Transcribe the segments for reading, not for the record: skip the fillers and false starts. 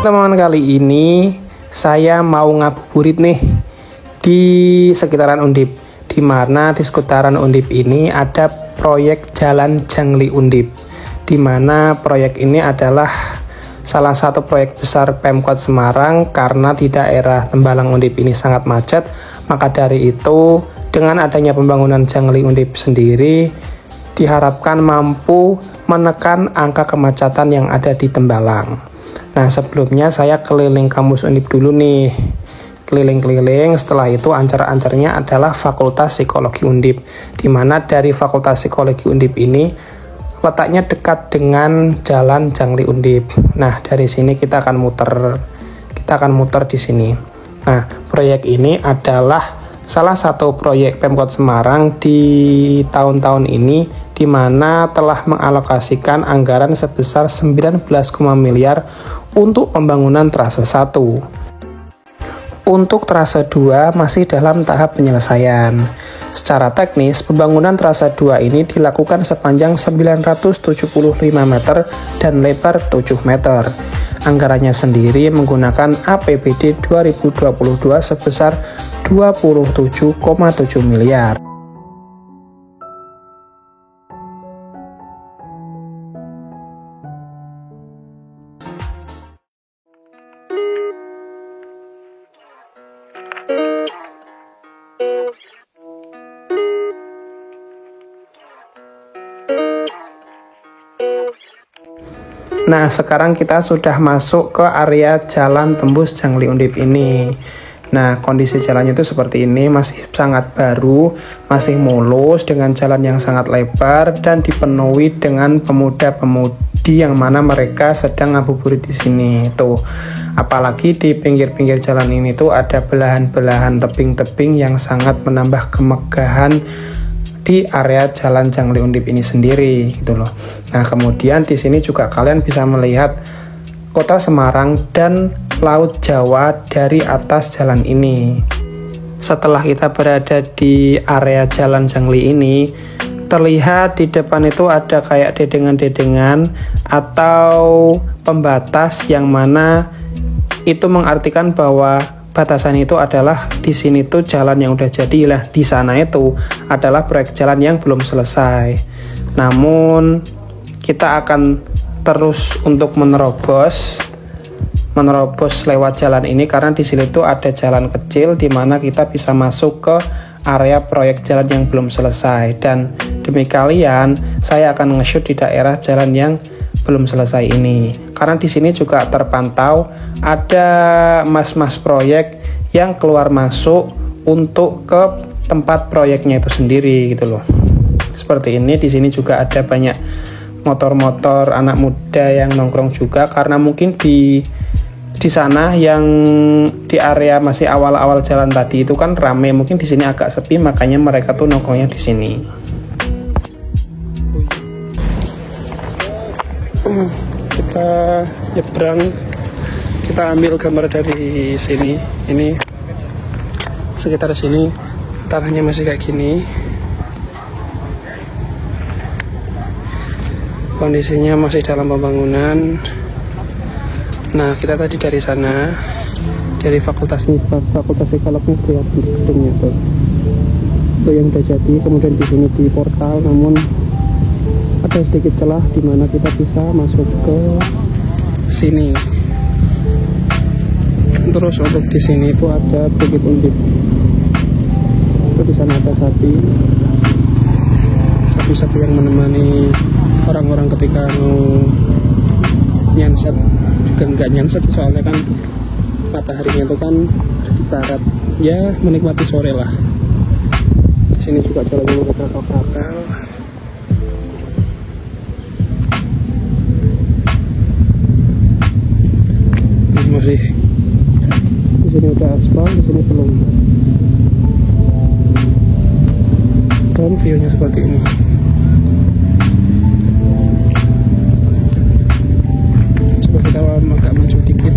Teman-teman, kali ini saya mau ngabuburit nih di sekitaran Undip, di mana di sekitaran Undip ini ada proyek Jalan Jangli Undip, di mana proyek ini adalah salah satu proyek besar Pemkot Semarang. Karena di daerah Tembalang Undip ini sangat macet, maka dari itu dengan adanya pembangunan Jangli Undip sendiri diharapkan mampu menekan angka kemacetan yang ada di Tembalang. Nah, sebelumnya saya keliling kampus Undip dulu nih, keliling-keliling. Setelah itu ancar-ancarnya adalah Fakultas Psikologi Undip, di mana dari Fakultas Psikologi Undip ini letaknya dekat dengan Jalan Jangli Undip. Nah, dari sini kita akan muter di sini. Nah, proyek ini adalah salah satu proyek Pemkot Semarang di tahun-tahun ini, di mana telah mengalokasikan anggaran sebesar 19, miliar untuk pembangunan trase 1. Untuk trase 2 masih dalam tahap penyelesaian. Secara teknis, pembangunan trase 2 ini dilakukan sepanjang 975 meter dan lebar 7 meter. Anggarannya sendiri menggunakan APBD 2022 sebesar 27,7 miliar. Nah, sekarang kita sudah masuk ke area jalan tembus Jangli Undip ini. Nah, kondisi jalannya itu seperti ini, masih sangat baru, masih mulus dengan jalan yang sangat lebar dan dipenuhi dengan pemuda-pemudi yang mana mereka sedang ngabuburit di sini. Tuh, apalagi di pinggir-pinggir jalan ini tuh ada belahan-belahan tebing-tebing yang sangat menambah kemegahan di area Jalan Jangli Undip ini sendiri, gitu loh. Nah, kemudian di sini juga kalian bisa melihat Kota Semarang dan Laut Jawa dari atas jalan ini. Setelah kita berada di area Jalan Jangli ini, terlihat di depan itu ada kayak dedengan-dedengan atau pembatas yang mana itu mengartikan bahwa batasan itu adalah di sini tuh jalan yang udah jadi lah, di sana itu adalah proyek jalan yang belum selesai. Namun kita akan terus untuk menerobos lewat jalan ini karena di sini tuh ada jalan kecil di mana kita bisa masuk ke area proyek jalan yang belum selesai. Dan demi kalian, saya akan nge-shoot di daerah jalan yang belum selesai ini. Karena di sini juga terpantau ada mas-mas proyek yang keluar masuk untuk ke tempat proyeknya itu sendiri, gitu loh. Seperti ini. Di sini juga ada banyak motor-motor anak muda yang nongkrong juga, karena mungkin di sana yang di area masih awal-awal jalan tadi itu kan rame, mungkin di sini agak sepi, makanya mereka tuh nongkrongnya di sini. Kita nyebrang, kita ambil gambar dari sini. Ini sekitar sini tanahnya masih kayak gini, kondisinya masih dalam pembangunan. Nah, kita tadi dari sana, dari fakultas psikologi lihat gedungnya tuh, itu yang udah jadi. Kemudian di sini di portal, namun ada sedikit celah di mana kita bisa masuk ke sini. Terus untuk di sini itu ada Bukit Undip. Itu di sana ada sapi yang menemani orang-orang ketika mau nyanset. Enggak nyanset, soalnya kan mataharinya itu kan di barat, ya menikmati sore lah. Di sini juga jalannya ada kapal. Masih di sini udah aspal, di sini belum. Dan view-nya seperti ini. Coba kita agak maju dikit,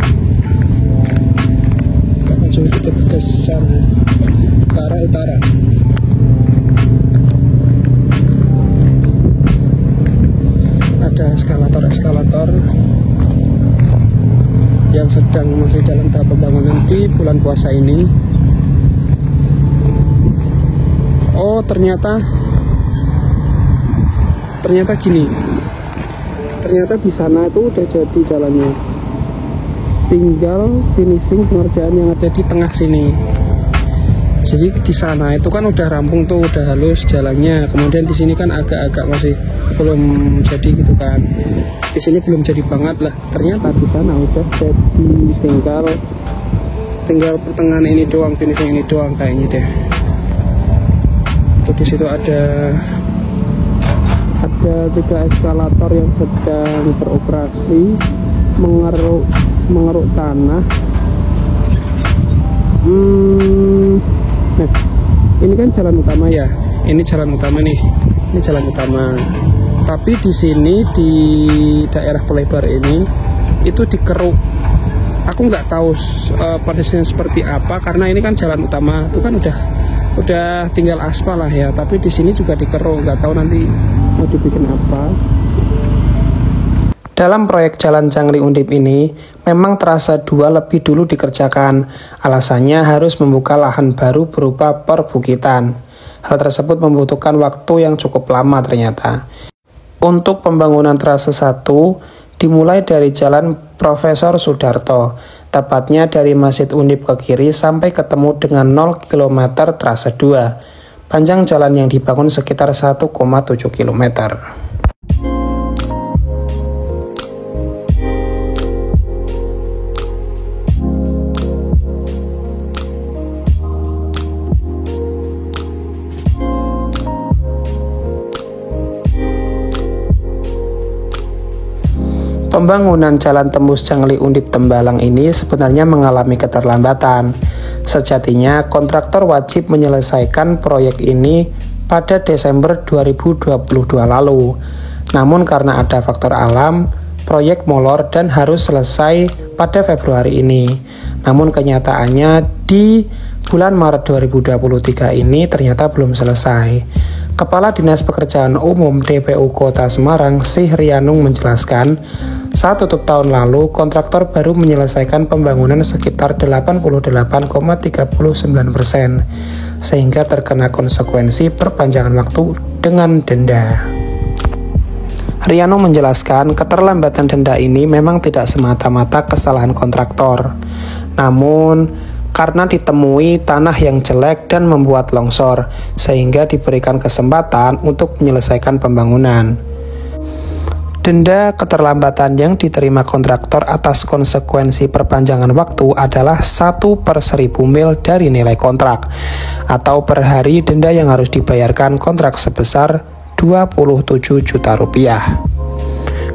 ke sana, ke arah utara. Ada eskalator yang yang sedang masih dalam tahap pembangunan di bulan puasa ini. Oh, ternyata gini. Ternyata di sana itu udah jadi jalannya. Tinggal finishing pengerjaan yang ada di tengah sini. Jadi di sana itu kan udah rampung tuh, udah halus jalannya. Kemudian di sini kan agak-agak masih belum jadi gitu kan. Di sini belum jadi banget lah. Ternyata di sana udah jadi, tinggal pertengahan ini doang, finishing ini doang kayaknya deh. Tuh di situ ada juga eskalator yang sedang beroperasi mengeruk tanah. Nah, ini kan jalan utama ya. Ini jalan utama nih. Ini jalan utama. Tapi di sini di daerah pelebar ini itu dikeruk. Aku nggak tahu kondisinya seperti apa karena ini kan jalan utama. Itu kan udah tinggal aspal lah ya. Tapi di sini juga dikeruk. Nggak tahu nanti mau dibikin apa. Dalam proyek Jalan Jangli Undip ini, memang terasa 2 lebih dulu dikerjakan. Alasannya harus membuka lahan baru berupa perbukitan. Hal tersebut membutuhkan waktu yang cukup lama ternyata. Untuk pembangunan trase 1, dimulai dari Jalan Profesor Sudarto, tepatnya dari Masjid Undip ke kiri sampai ketemu dengan 0 km trase 2. Panjang jalan yang dibangun sekitar 1,7 km. Pembangunan Jalan Tembus Jangli Undip Tembalang ini sebenarnya mengalami keterlambatan. Sejatinya, kontraktor wajib menyelesaikan proyek ini pada Desember 2022 lalu. Namun karena ada faktor alam, proyek molor dan harus selesai pada Februari ini. Namun kenyataannya di bulan Maret 2023 ini ternyata belum selesai. Kepala Dinas Pekerjaan Umum DPU Kota Semarang, Sihrianung menjelaskan, saat tutup tahun lalu, kontraktor baru menyelesaikan pembangunan sekitar 88,39%, sehingga terkena konsekuensi perpanjangan waktu dengan denda. Riano menjelaskan, keterlambatan denda ini memang tidak semata-mata kesalahan kontraktor. Namun, karena ditemui tanah yang jelek dan membuat longsor, sehingga diberikan kesempatan untuk menyelesaikan pembangunan. Denda keterlambatan yang diterima kontraktor atas konsekuensi perpanjangan waktu adalah 1/1000 mil dari nilai kontrak, atau per hari denda yang harus dibayarkan kontrak sebesar Rp27 juta.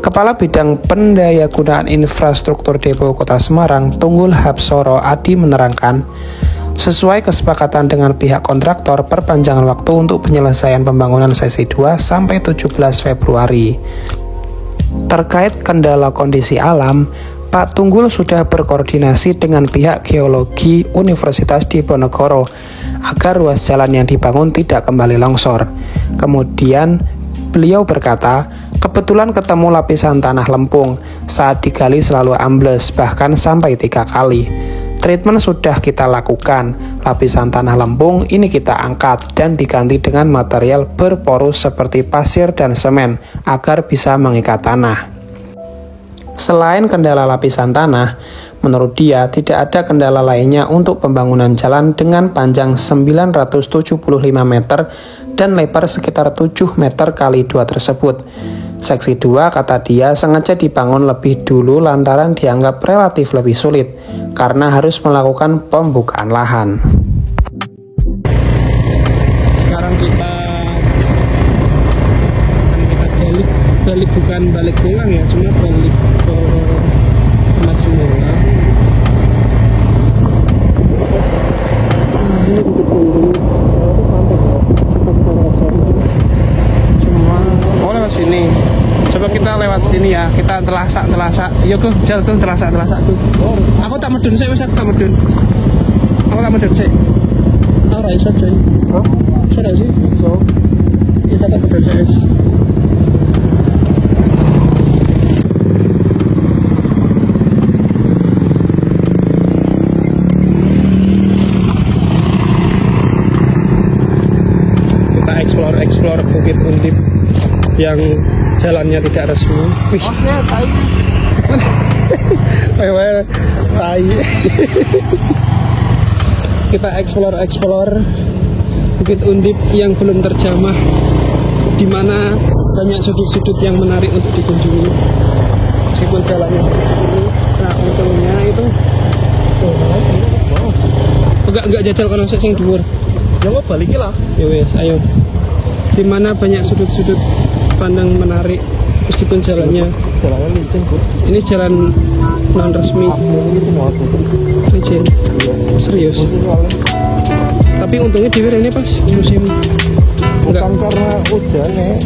Kepala Bidang Pendayagunaan Infrastruktur Depo Kota Semarang, Tunggul Hapsoro Adi menerangkan, sesuai kesepakatan dengan pihak kontraktor, perpanjangan waktu untuk penyelesaian pembangunan sesi 2 sampai 17 Februari. Terkait kendala kondisi alam, Pak Tunggul sudah berkoordinasi dengan pihak geologi Universitas Diponegoro agar ruas jalan yang dibangun tidak kembali longsor. Kemudian beliau berkata, kebetulan ketemu lapisan tanah lempung, saat digali selalu ambles, bahkan sampai 3 kali. Treatment sudah kita lakukan, lapisan tanah lempung ini kita angkat dan diganti dengan material berporus seperti pasir dan semen agar bisa mengikat tanah. Selain kendala lapisan tanah, menurut dia tidak ada kendala lainnya untuk pembangunan jalan dengan panjang 975 meter dan lebar sekitar 7 meter kali 2 tersebut. Seksi 2, kata dia, sengaja dibangun lebih dulu lantaran dianggap relatif lebih sulit karena harus melakukan pembukaan lahan. Sekarang kita balik bukan balik pulang ya, cuma balik ke tempat semula. Ini duduk dulu. Oh, lewat sini. Coba kita lewat sini ya. Kita telasak. Yuk tuh, jalan tuh telasak tuh. Aku tak medun sih, wis aku tak medun. Sih. Ora iso, coy. Hah? Iso sih? Iso. Bisa tak medun sih. Bukit Undip yang jalannya tidak resmi. Wih. Tai. Kita explore Bukit Undip yang belum terjamah, di mana banyak sudut-sudut yang menarik untuk dikunjungi. Meskipun jalannya seperti ini, nah untungnya itu enggak jajal kalau sing dhuwur. Ya kok balik lah. Ya wes, ayo. Di mana banyak sudut-sudut pandang menarik meskipun jalannya ini jalan non resmi. Izin. Serius. Tapi untungnya di ini pas musim. Enggak karena hujan ya.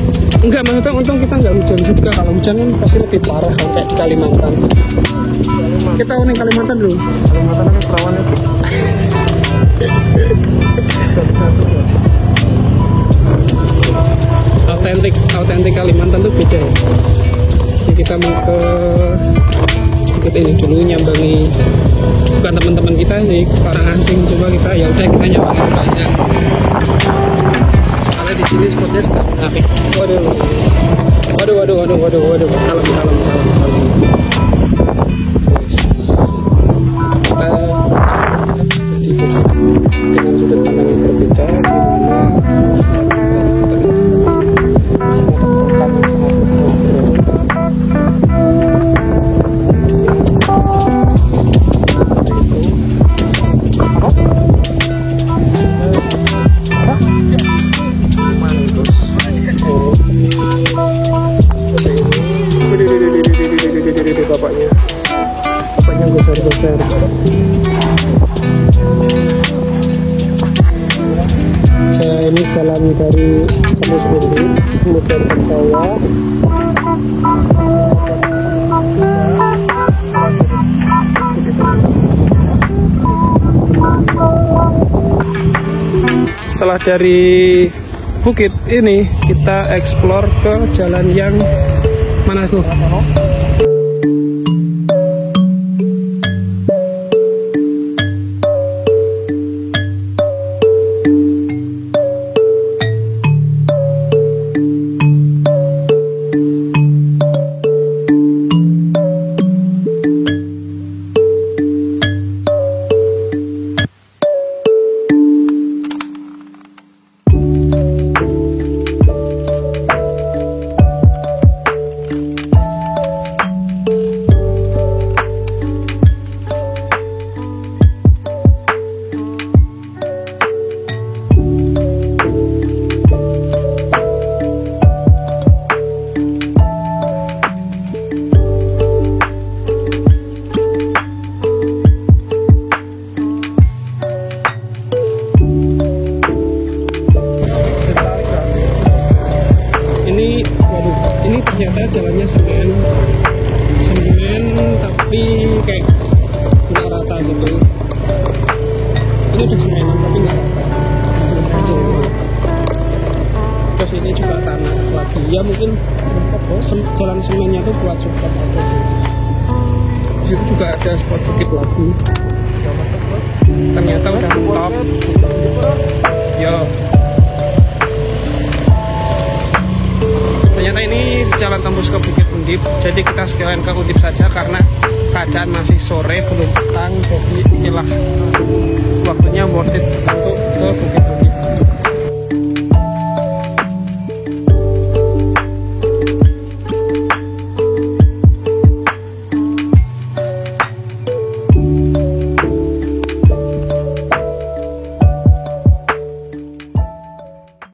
Enggak, maksudnya untung kita enggak hujan juga. Kalau hujan kan pasti lebih parah kayak di Kalimantan. Kita unik Kalimantan dulu. Kalimantan kan perawannya. Autentik Kalimantan tuh beda. Jadi kita mau ke Bukit ini dulu, nyambangi bukan teman-teman kita sih, orang asing. Coba kita ya udah kita nyambangi dulu aja. Soalnya di sini spotnya tidak menarik. Waduh. Kalem. Kita di bukit dengan sudut pandang yang berbeda, bapaknya goser. Ini jalan dari Tembus Undip, kemudian ke bawah. Setelah dari bukit ini, kita explore ke jalan yang mana tuh? Ini ternyata jalannya semen tapi kayak nggak rata gitu. Ini udah semenan tapi nggak rata. Terus ini juga tanah lagi. Ya mungkin jalan semennya tuh buat support aja. Di situ juga ada spot bukit labu. Ternyata udah mentok. Yo. Ternyata ini jalan tembus ke Bukit Undip, jadi kita sekalian ke Undip saja karena keadaan masih sore belum petang, jadi inilah waktunya worth it untuk ke Bukit Undip.